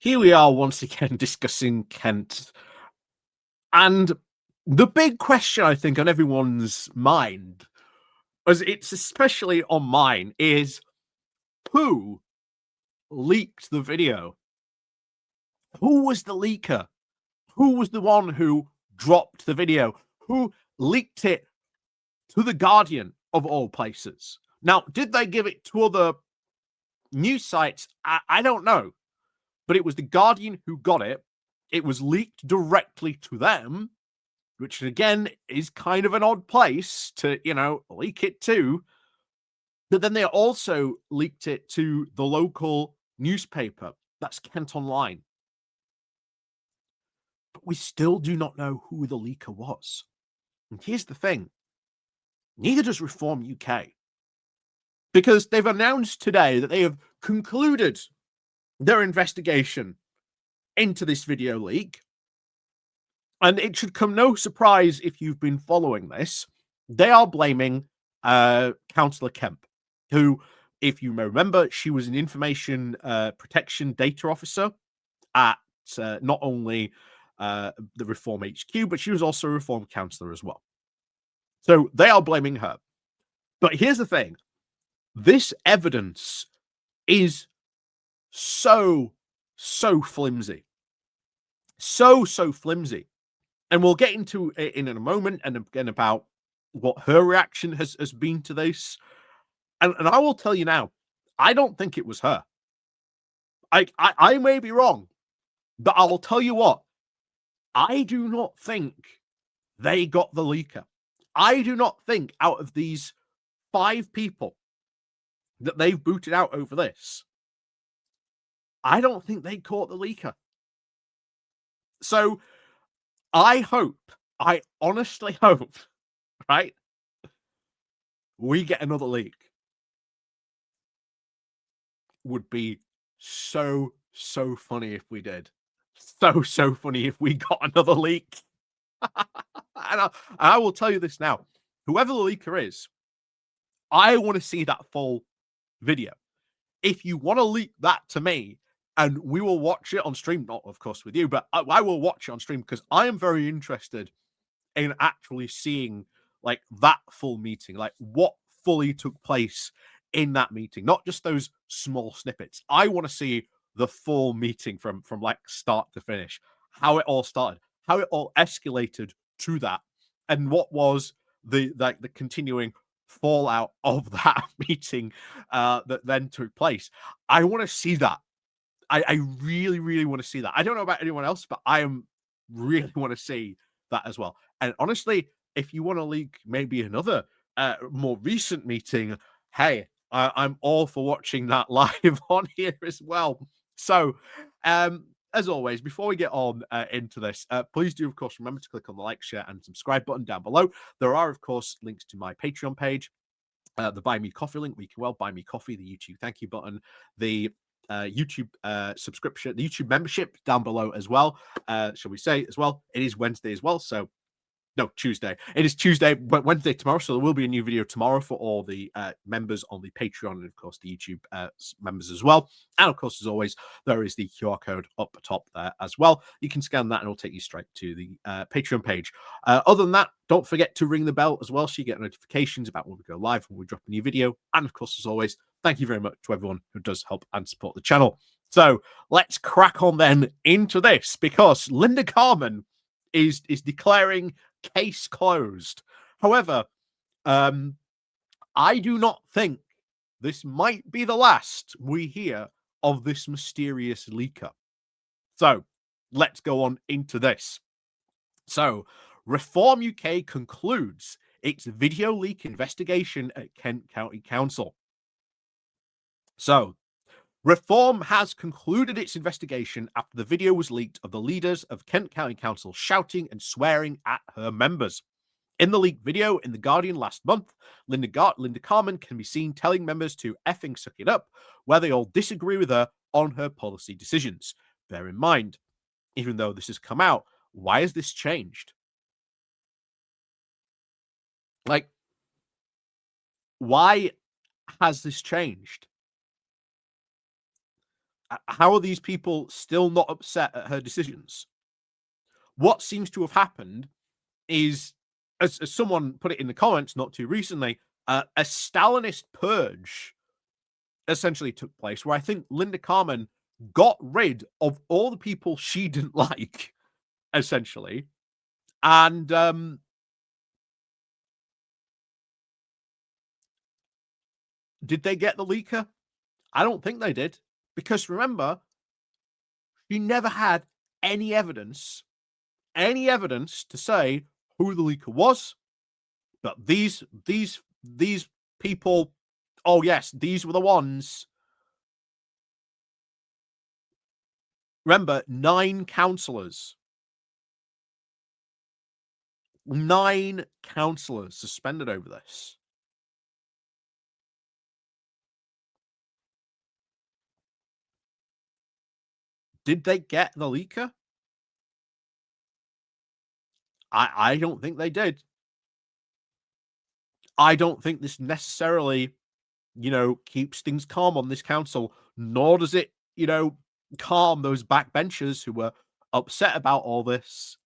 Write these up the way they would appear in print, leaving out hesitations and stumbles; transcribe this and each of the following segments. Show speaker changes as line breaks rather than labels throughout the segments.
here we are once again discussing Kent. And the big question, I think, on everyone's mind, as it's especially on mine, is who leaked the video? Who was the leaker? Who was the one who dropped the video? Who leaked it to The Guardian, of all places? Now, did they give it to other news sites? I don't know. But it was The Guardian who got it. It was leaked directly to them, which again is kind of an odd place to, leak it to. But then they also leaked it to the local newspaper. That's Kent Online. But we still do not know who the leaker was. And here's the thing. Neither does Reform UK. Because they've announced today that they have concluded their investigation into this video leak. And it should come no surprise if you've been following this. They are blaming Councillor Kemp, who, if you may remember, she was an information protection data officer at not only the Reform HQ, but she was also a Reform councillor as well. So they are blaming her. But here's the thing. This evidence is so flimsy. So flimsy. And we'll get into it in a moment, and again about what her reaction has been to this. And I will tell you now, I don't think it was her. I may be wrong, but I will tell you what, I do not think they got the leaker. I do not think out of these 5 people that they've booted out over this, I don't think they caught the leaker. So I honestly hope, right, we get another leak. Would be so funny if we did. So funny if we got another leak. And I will tell you this now. Whoever the leaker is, I want to see that full video. If you want to leak that to me, and we will watch it on stream, not of course with you, but I will watch it on stream because I am very interested in actually seeing like that full meeting, like what fully took place in that meeting, not just those small snippets. I want to see the full meeting from like start to finish, how it all started, how it all escalated to that, and what was the continuing fallout of that meeting that then took place. I want to see that. I really want to see that. I don't know about anyone else, but I really want to see that as well. And honestly, if you want to leak maybe another more recent meeting, hey, I'm all for watching that live on here as well. So, as always, before we get on into this, please do, of course, remember to click on the like, share, and subscribe button down below. There are, of course, links to my Patreon page, the Buy Me Coffee link, where you can buy me coffee, the YouTube thank you button, the YouTube subscription, the YouTube membership down below as well. Shall we say as well? It is Wednesday as well, so no, Tuesday. It is Tuesday, but Wednesday tomorrow, so there will be a new video tomorrow for all the members on the Patreon and, of course, the YouTube members as well. And, of course, as always, there is the QR code up top there as well. You can scan that and it'll take you straight to the Patreon page. Other than that, don't forget to ring the bell as well so you get notifications about when we go live, when we drop a new video. And, of course, as always, thank you very much to everyone who does help and support the channel. So let's crack on then into this, because Linden Kemkaran is declaring case closed. However, I do not think this might be the last we hear of this mysterious leaker. So let's go on into this. So Reform UK concludes its video leak investigation at Kent County Council. So Reform has concluded its investigation after the video was leaked of the leaders of Kent County Council shouting and swearing at her members. In the leaked video in The Guardian last month, Linden Kemkaran can be seen telling members to effing suck it up, where they all disagree with her on her policy decisions. Bear in mind, even though this has come out, why has this changed? Like, why has this changed? How are these people still not upset at her decisions? What seems to have happened is, as someone put it in the comments not too recently, a Stalinist purge essentially took place, where I think Linden Kemkaran got rid of all the people she didn't like, essentially. And did they get the leaker? I don't think they did, because remember, she never had any evidence to say who the leaker was. But these people, oh yes, these were the ones. Remember, 9 councillors. 9 councillors suspended over this. Did they get the leaker? I don't think they did. I don't think this necessarily, keeps things calm on this council, nor does it, calm those backbenchers who were upset about all this.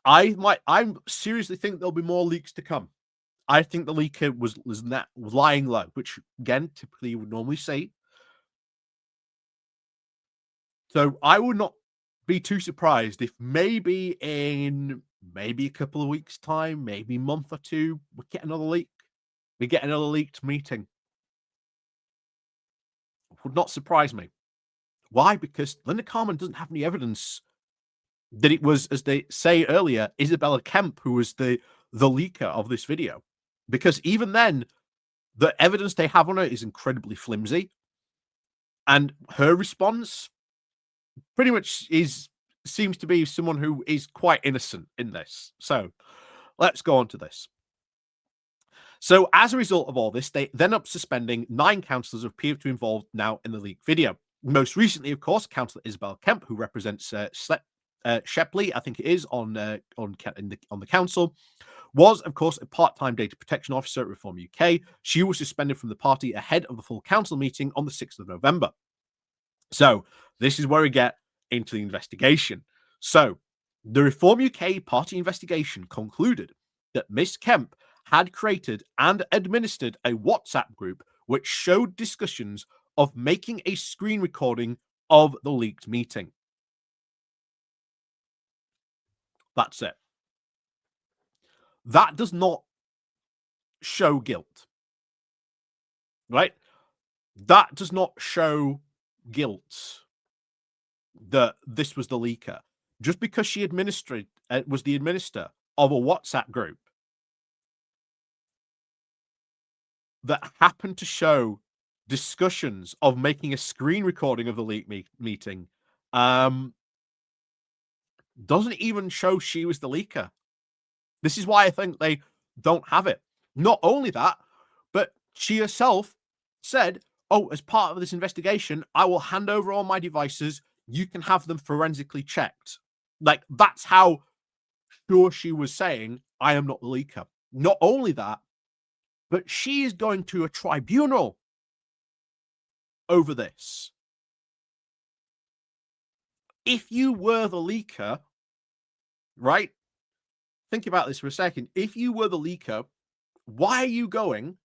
I seriously think there'll be more leaks to come. I think the leaker was lying low, which again, typically you would normally see. So I would not be too surprised if maybe in maybe a couple of weeks' time, maybe a month or two, we get another leak. We get another leaked meeting. Would not surprise me. Why? Because Linden Kemkaran doesn't have any evidence that it was, as they say earlier, Isabella Kemp who was the leaker of this video. Because even then, the evidence they have on her is incredibly flimsy. And her response pretty much seems to be someone who is quite innocent in this. So let's go on to this. So as a result of all this, they then up suspending 9 councillors who appear to be involved now in the leaked video. Most recently, of course, Councillor Isabel Kemp, who represents Shepley, I think it is, on the council, was, of course, a part-time data protection officer at Reform UK. She was suspended from the party ahead of the full council meeting on the 6th of November. So this is where we get into the investigation. So the Reform UK party investigation concluded that Miss Kemp had created and administered a WhatsApp group which showed discussions of making a screen recording of the leaked meeting. That's it. That does not show guilt, right? That does not show guilt that this was the leaker. Just because she was the administrator of a WhatsApp group that happened to show discussions of making a screen recording of the leak meeting, doesn't even show she was the leaker. This is why I think they don't have it. Not only that, but she herself said, oh, as part of this investigation, I will hand over all my devices. You can have them forensically checked. Like, that's how sure she was saying, I am not the leaker. Not only that, but she is going to a tribunal over this. If you were the leaker, right? Think about this for a second. If you were the leaker, why are you going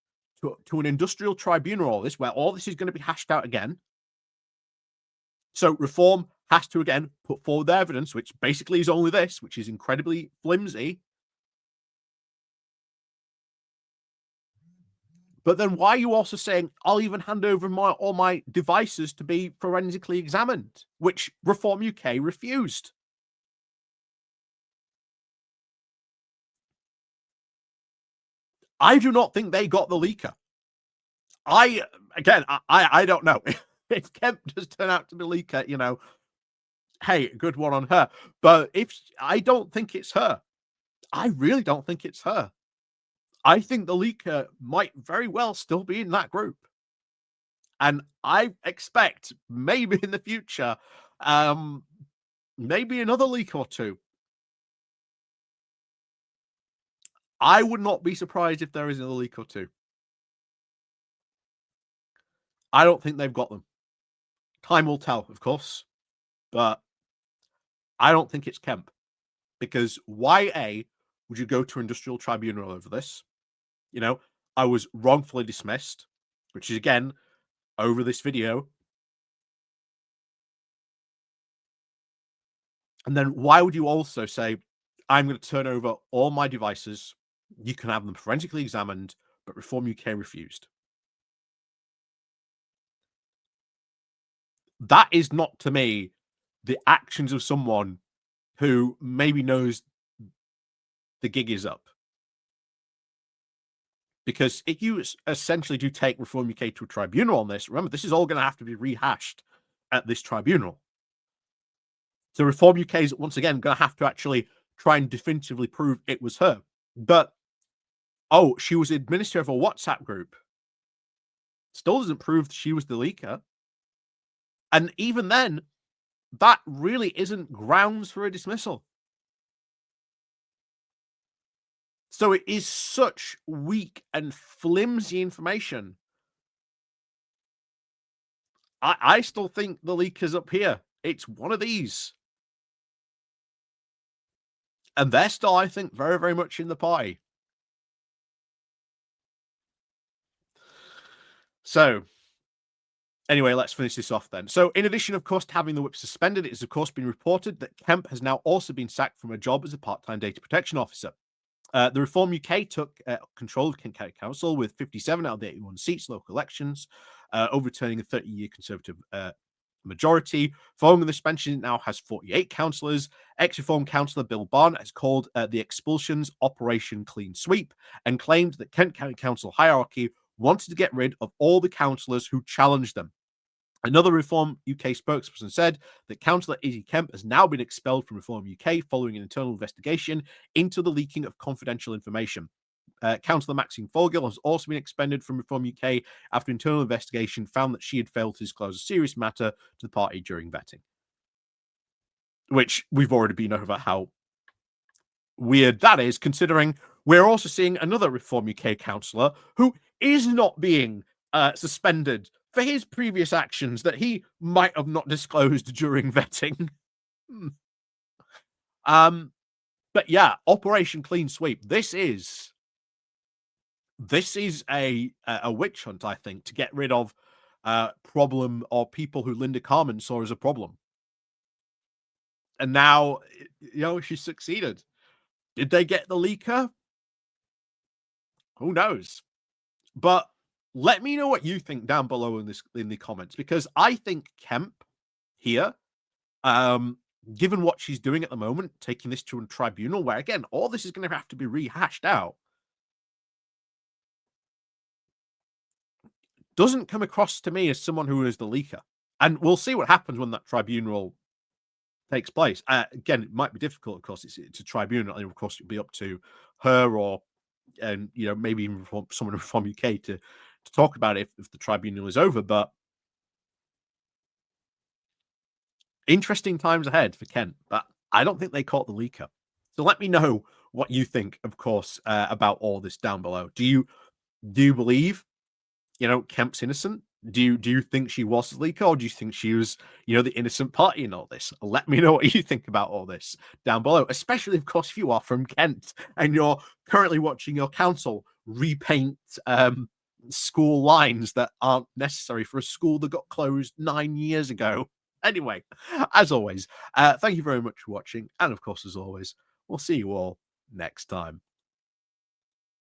to an industrial tribunal, all this, where all this is going to be hashed out again? So Reform has to again put forward the evidence, which basically is only this, which is incredibly flimsy. But then why are you also saying, I'll even hand over all my devices to be forensically examined, which Reform UK refused? I do not think they got the leaker. I don't know. If Kemp does turn out to be leaker, hey, good one on her. But I don't think it's her. I really don't think it's her. I think the leaker might very well still be in that group. And I expect maybe in the future, maybe another leak or two. I would not be surprised if there is another leak or two. I don't think they've got them. Time will tell, of course, but I don't think it's Kemp, because why would you go to industrial tribunal over this? You know, I was wrongfully dismissed, which is again over this video. And then why would you also say, I'm going to turn over all my devices, you can have them forensically examined, but Reform UK refused? That is not, to me, the actions of someone who maybe knows the gig is up. Because if you essentially do take Reform UK to a tribunal on this, remember, this is all going to have to be rehashed at this tribunal. So Reform UK is once again going to have to actually try and definitively prove it was her. But, oh, she was administrator of a WhatsApp group. Still doesn't prove she was the leaker. And even then, that really isn't grounds for a dismissal. So it is such weak and flimsy information. I still think the leaker's up here. It's one of these. And they're still, I think, very, very much in the pie. So, anyway, let's finish this off then. So, in addition, of course, to having the whip suspended, it has, of course, been reported that Kemp has now also been sacked from a job as a part-time data protection officer. The Reform UK took control of Kent County Council with 57 out of the 81 seats local elections, overturning a 30-year Conservative majority. Following the suspension, it now has 48 councillors. Ex-Reform councillor Bill Barn has called the expulsions Operation Clean Sweep and claimed that Kent County Council hierarchy wanted to get rid of all the councillors who challenged them. Another Reform UK spokesperson said that Councillor Izzy Kemp has now been expelled from Reform UK following an internal investigation into the leaking of confidential information. Councillor Maxine Folgill has also been expelled from Reform UK after internal investigation found that she had failed to disclose a serious matter to the party during vetting. Which we've already been over how weird that is, considering we're also seeing another Reform UK councillor who is not being suspended for his previous actions that he might have not disclosed during vetting. But yeah, Operation Clean Sweep. This is a witch hunt, I think, to get rid of problem or people who Linden Kemkaran saw as a problem. And now, you know, she succeeded. Did they get the leaker? Who knows? But let me know what you think down below in the comments, because I think Kemp here, given what she's doing at the moment, taking this to a tribunal where, again, all this is going to have to be rehashed out, doesn't come across to me as someone who is the leaker. And we'll see what happens when that tribunal takes place. Again, it might be difficult, of course. It's a tribunal, and of course, it'll be up to her or, and you know, maybe even someone from UK to talk about it if the tribunal is over. But interesting times ahead for Kent. But I don't think they caught the leaker. So let me know what you think, of course, about all this down below. Do you believe, you know, Kemp's innocent? Do you think she was the leaker, or do you think she was, you know, the innocent party in all this? Let me know what you think about all this down below, especially, of course, if you are from Kent and you're currently watching your council repaint school lines that aren't necessary for a school that got closed 9 years ago. Anyway, as always, thank you very much for watching, and of course, as always, we'll see you all next time.